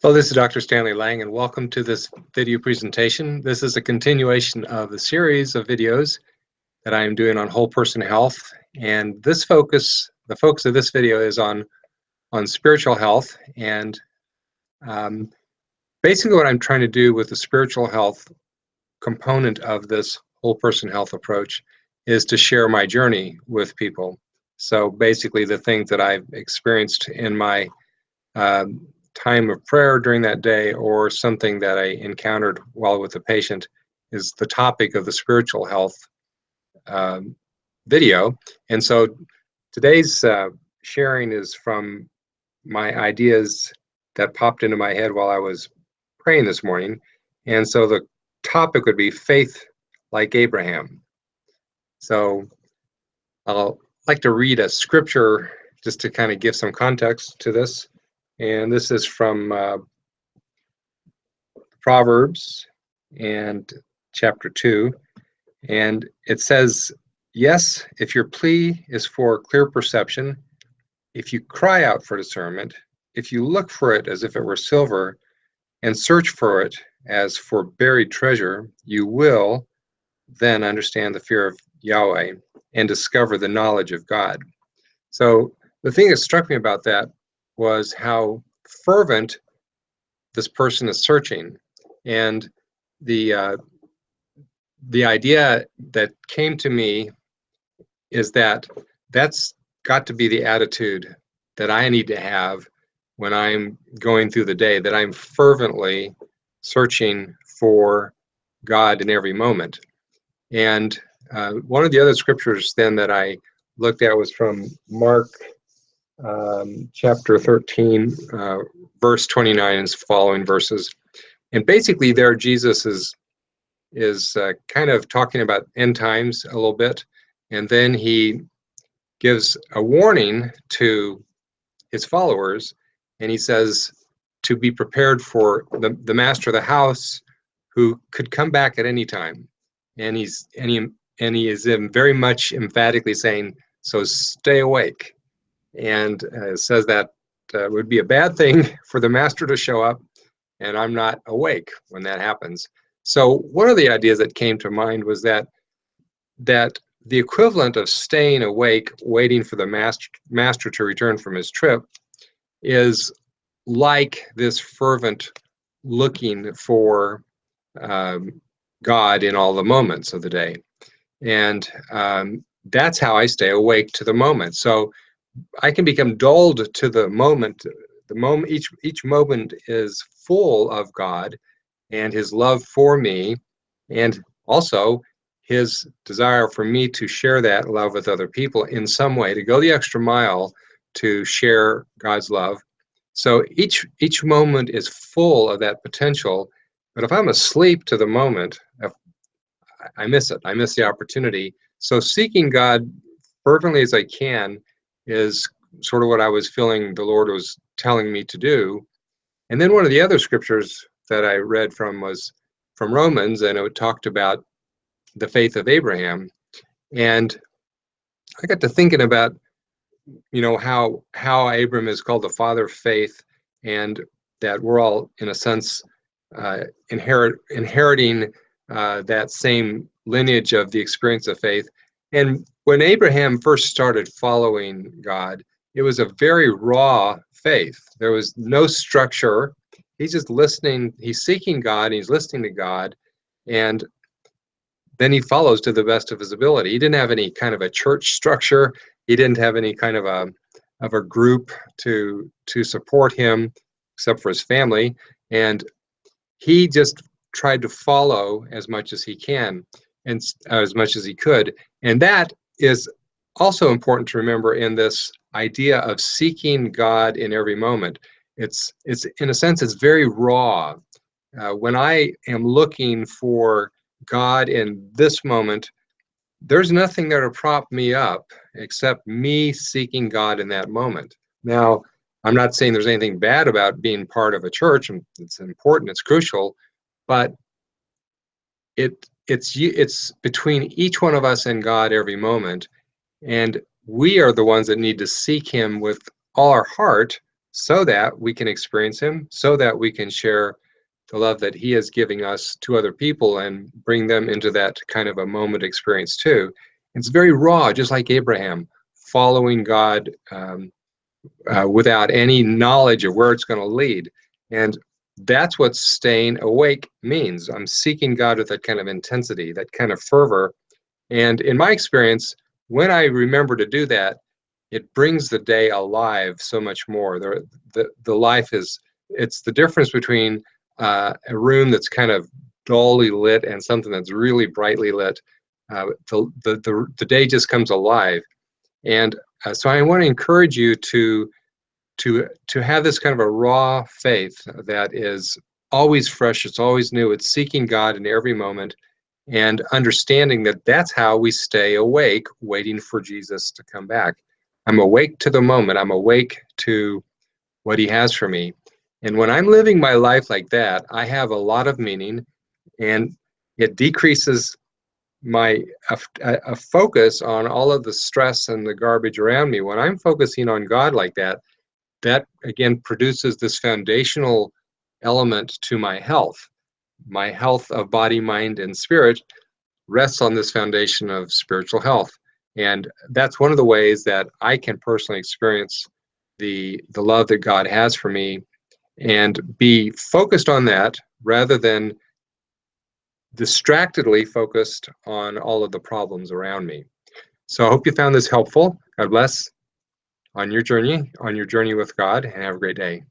Hello, this is Dr. Stanley Lang, and welcome to this video presentation. This is a continuation of the series of videos that I am doing on whole person health. And the focus of this video is on spiritual health. And basically what I'm trying to do with the spiritual health component of this whole person health approach is to share my journey with people. So basically the things that I've experienced in my time of prayer during that day, or something that I encountered while with the patient, is the topic of the spiritual health video. And so today's sharing is from my ideas that popped into my head while I was praying this morning. And so the topic would be faith like Abraham. So I'll like to read a scripture just to kind of give some context to this. And this is from Proverbs and chapter 2. And it says, "Yes, if your plea is for clear perception, if you cry out for discernment, if you look for it as if it were silver, and search for it as for buried treasure, you will then understand the fear of Yahweh and discover the knowledge of God." So the thing that struck me about that was how fervent this person is searching. And the idea that came to me is that that's got to be the attitude that I need to have when I'm going through the day, that I'm fervently searching for God in every moment. And one of the other scriptures then that I looked at was from Mark chapter 13, verse 29 and following verses. And basically there Jesus is kind of talking about end times a little bit. And then he gives a warning to his followers, and he says to be prepared for the master of the house, who could come back at any time. And he is very much emphatically saying, so stay awake. And says that would be a bad thing for the master to show up, and I'm not awake when that happens. So one of the ideas that came to mind was that the equivalent of staying awake, waiting for the master to return from his trip, is like this fervent looking for God in all the moments of the day. And that's how I stay awake to the moment. So I can become dulled to the moment. The moment, each moment is full of God and his love for me, and also his desire for me to share that love with other people in some way, to go the extra mile to share God's love. So each moment is full of that potential. But if I'm asleep to the moment, I miss it. I miss the opportunity. So seeking God fervently as I can is sort of what I was feeling the Lord was telling me to do. And then one of the other scriptures that I read from was from Romans, and it talked about the faith of Abraham. And I got to thinking about, how Abram is called the father of faith, and that we're all, in a sense, inheriting that same lineage of the experience of faith. And when Abraham first started following God, it was a very raw faith. There was no structure. He's just listening. He's seeking God, and he's listening to God, and then he follows to the best of his ability. He didn't have any kind of a church structure. He didn't have any kind of a group to support him, except for his family. And he just tried to follow as much as he can, and as much as he could. And that is also important to remember in this idea of seeking God in every moment. It's in a sense, it's very raw. When I am looking for God in this moment, there's nothing there to prop me up except me seeking God in that moment. Now, I'm not saying there's anything bad about being part of a church, and it's important, it's crucial, but it's between each one of us and God every moment, and we are the ones that need to seek him with all our heart, so that we can experience him, so that we can share the love that he is giving us to other people and bring them into that kind of a moment experience too. It's very raw, just like Abraham, following God without any knowledge of where it's going to lead. And that's what staying awake means. I'm seeking God with that kind of intensity, that kind of fervor. And in my experience, when I remember to do that, it brings the day alive so much more. The life is, it's the difference between a room that's kind of dully lit and something that's really brightly lit. The day just comes alive. And so I want to encourage you to have this kind of a raw faith that is always fresh, it's always new, it's seeking God in every moment, and understanding that that's how we stay awake, waiting for Jesus to come back. I'm awake to the moment, I'm awake to what he has for me. And when I'm living my life like that, I have a lot of meaning, and it decreases my a focus on all of the stress and the garbage around me. When I'm focusing on God like that, that again produces this foundational element to my health. My health of body, mind, and spirit rests on this foundation of spiritual health. And that's one of the ways that I can personally experience the love that God has for me and be focused on that rather than distractedly focused on all of the problems around me. So I hope you found this helpful. God bless on your journey with God, and have a great day.